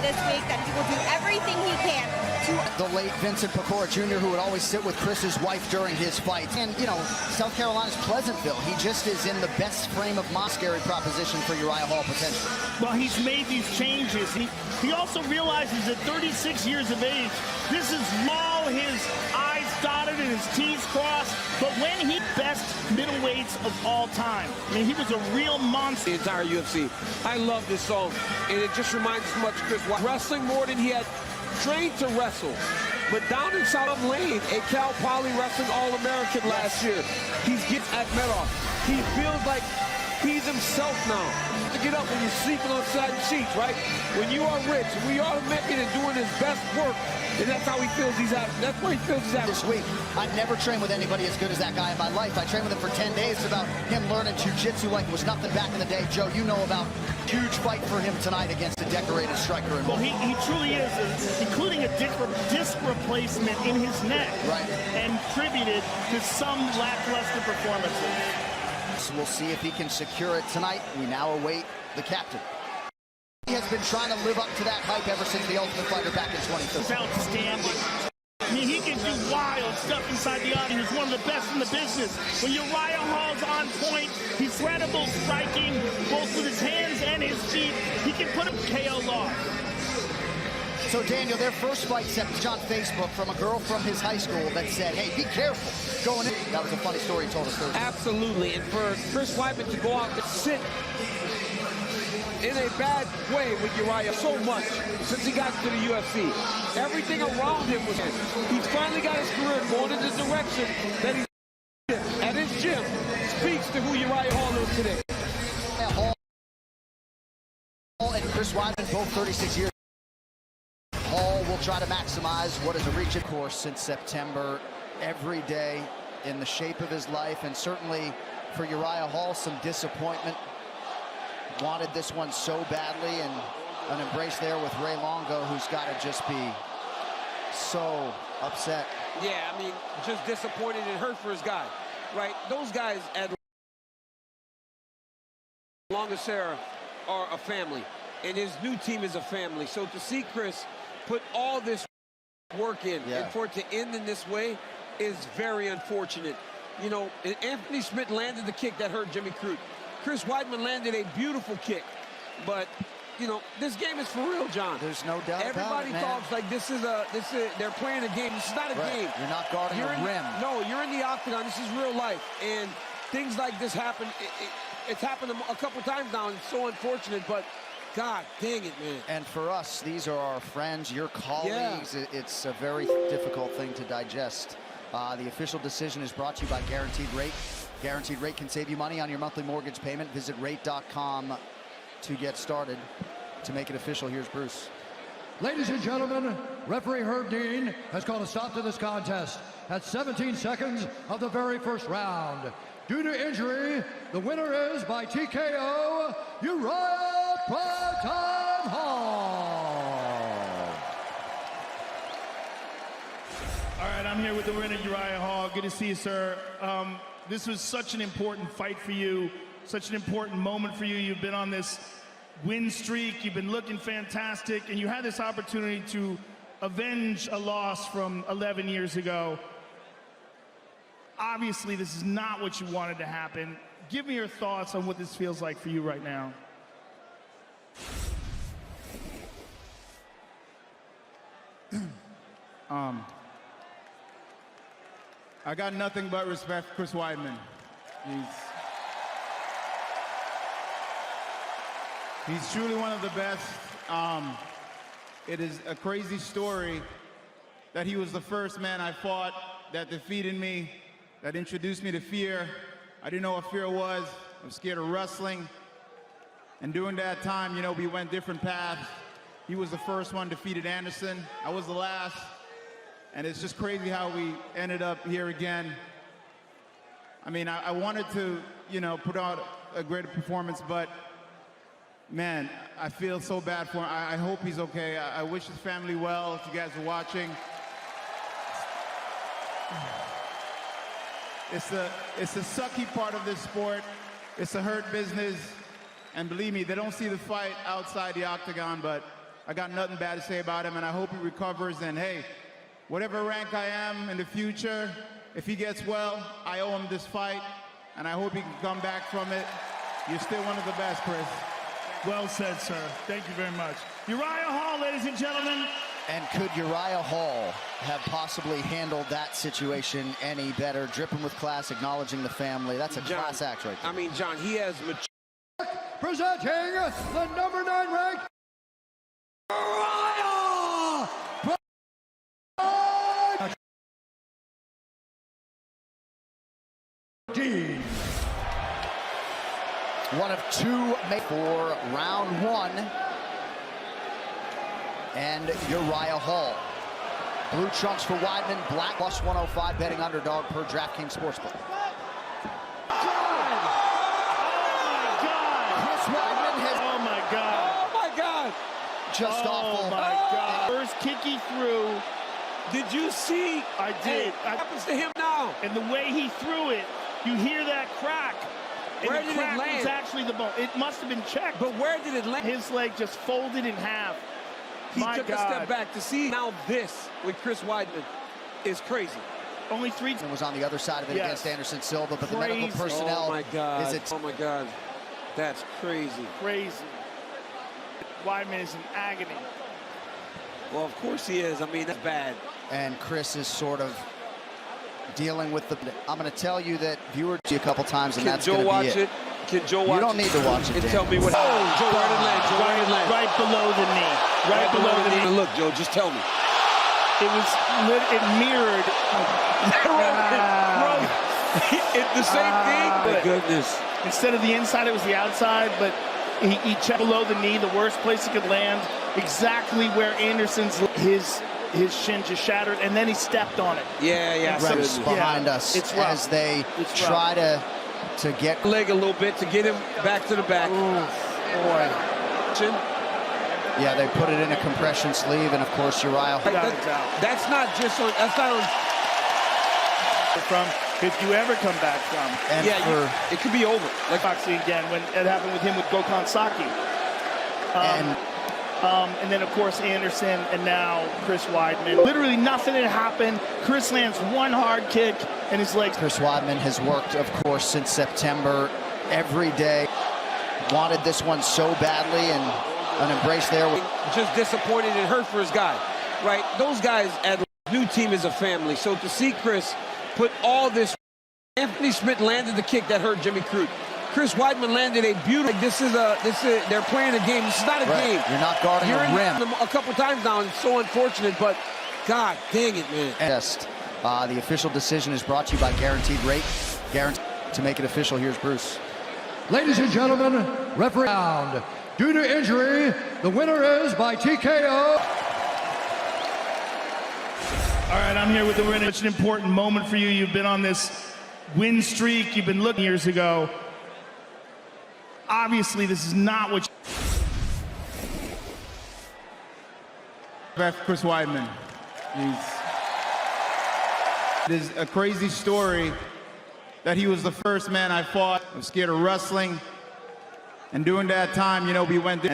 this week that he will do everything he can to... The late Vincent Pecora Jr., who would always sit with Chris's wife during his fights. And, you know, South Carolina's Pleasantville. He just is in the best frame of mind. Scary proposition for Uriah Hall, potentially. Well, he's made these changes. He also realizes at 36 years of age, this is all his I's dotted and his T's crossed. But when he best middleweights of all time, I mean, he was a real monster. The entire UFC. I love this song, and it just reminds us much of Chris. Wrestling more than he had trained to wrestle. But down in South Lane, a Cal Poly Wrestling All-American last year, he's getting at Medoff. He feels like he's himself now. To get up when you're sleeping on satin sheets, right? When you are rich, we are making and doing his best work, and that's how he feels he's at. That's where he feels he's at. This week, I've never trained with anybody as good as that guy in my life. I trained with him for 10 days. It's about him learning jiu-jitsu like it was nothing back in the day. Joe, you know about huge fight for him tonight against a decorated striker. Well, he truly is, including a disc replacement in his neck, right, and contributed to some lackluster performances. So we'll see if he can secure it tonight. We now await the captain. He has been trying to live up to that hype ever since the Ultimate Fighter back in 2013. It's outstanding. I mean, he can do wild stuff inside the audience. He's one of the best in the business. When Uriah Hall's on point, he's incredible striking, both with his hands and his feet. He can put him KO loss. So, Daniel, their first fight set was on Facebook from a girl from his high school that said, hey, be careful going in. That was a funny story he told us Thursday. Absolutely. And for Chris Weidman to go out and sit in a bad way with Uriah so much since he got to the UFC. Everything around him was in. He's finally got his career going in the direction that he's at his gym. Speaks to who Uriah Hall is today. Hall and Chris Weidman, both 36 years. Hall will try to maximize what is a reach, of course, since September. Every day in the shape of his life, and certainly for Uriah Hall, some disappointment. Wanted this one so badly, and an embrace there with Ray Longo, who's got to just be so upset. Yeah, I mean, just disappointed and hurt for his guy, right? Those guys at Longest Era are a family, and his new team is a family. So to see Chris put all this work in, and for it to end in this way is very unfortunate. You know, Anthony Smith landed the kick that hurt Jimmy Crute. Chris Weidman landed a beautiful kick, but you know, this game is for real, John. There's no doubt Everybody about it, talks like this is they're playing a game. This is not a game. You're not guarding a rim. No, you're in the octagon. This is real life, and things like this happen. It's happened a couple times now, and it's so unfortunate, but God dang it, man. And for us, these are our friends, your colleagues. Yeah. It's a very difficult thing to digest. The official decision is brought to you by Guaranteed Rate. Guaranteed Rate can save you money on your monthly mortgage payment. Visit rate.com to get started. To make it official, here's Bruce. Ladies and gentlemen, referee Herb Dean has called a stop to this contest at 17 seconds of the very first round. Due to injury, the winner is by TKO, Uriah Primetime Hall. All right, I'm here with the winner, Uriah Hall. Good to see you, sir. This was such an important fight for you, such an important moment for you. You've been on this win streak, you've been looking fantastic, and you had this opportunity to avenge a loss from 11 years ago. Obviously, this is not what you wanted to happen. Give me your thoughts on what this feels like for you right now. I got nothing but respect for Chris Weidman. He's truly one of the best. It is a crazy story that he was the first man I fought that defeated me, that introduced me to fear. I didn't know what fear was. I was scared of wrestling. And during that time, you know, we went different paths. He was the first one, defeated Anderson. I was the last. And it's just crazy how we ended up here again. I mean, I wanted to, you know, put out a great performance, but man, I feel so bad for him. I hope he's okay. I wish his family well, if you guys are watching. It's the sucky part of this sport. It's a hurt business. And believe me, they don't see the fight outside the octagon, but I got nothing bad to say about him, and I hope he recovers. And hey, whatever rank I am in the future, if he gets well, I owe him this fight, and I hope he can come back from it. You're still one of the best, Chris. Well said, sir. Thank you very much. Uriah Hall, ladies and gentlemen. And could Uriah Hall have possibly handled that situation any better? Dripping with class, acknowledging the family. That's a class act right there. I mean, John, he has matured. Presenting the number 9 ranked Uriah! Dean. One of two for round 1. And Uriah Hall. Blue trunks for Weidman, black plus 105 betting underdog per DraftKings Sportsbook. Chris Weidman has... Oh, my God. Oh, my God. Just awful. Oh, my God. First kick he threw. Did you see? I did. What happens to him now? And the way he threw it, you hear that crack. And Where the did it crack land? was actually the bone. It must have been checked. But where did it land? His leg just folded in half. He My took God. a step back to see. Now this with Chris Weidman is crazy. Only 3 And was on the other side of it against Anderson Silva, but the medical Crazy. personnel Oh my God. is it. Oh my God. That's crazy. Crazy. Weidman is in agony. Well, of course he is. I mean, that's bad. And Chris is sort of dealing with the... I'm going to tell you that viewers see a couple times, and Can that's Joe going to watch be it? Can Joe watch it? You don't need to watch it, And Dan. tell me what happened. Joe, where did it land? Joe, where did it land? Right below the knee. Right below the knee. Look, Joe, just tell me. It mirrored. It's the same thing. My goodness. Instead of the inside, it was the outside, but he checked below the knee, the worst place he could land, exactly where Anderson's his shin just shattered, and then he stepped on it. Yeah. Refs behind us It's rough. as they It's try to get... Leg a little bit to get him back to the back. Boy. Yeah, they put it in a compression sleeve, and of course Uriah Hall. That's not just on. That's not on. From if you ever come back from. And Yeah, it could be over. Like Foxy again, when it happened with him with Gokhan Saki. And then, of course, Anderson, and now Chris Weidman. Literally nothing had happened. Chris lands one hard kick, and his legs. Chris Weidman has worked, of course, since September, every day. Wanted this one so badly, and an embrace there. Just disappointed and hurt for his guy, right? Those guys at the new team is a family. So to see Chris put all this, Anthony Smith landed the kick that hurt Jimmy Crute. Chris Weidman landed a beautiful. This is they're playing a game. This is not a game. You're not guarding You're the rim. in a couple times now, and it's so unfortunate. But God dang it, man. Yes, the official decision is brought to you by Guaranteed Rate. Guaranteed to make it official. Here's Bruce. Ladies and gentlemen, referee round. Due to injury, the winner is by TKO. All right, I'm here with the winner. It's an important moment for you. You've been on this win streak. You've been looking years ago. Obviously, this is not what Chris Weidman. It is a crazy story that he was the first man I fought. I was scared of wrestling. And during that time, you know, we went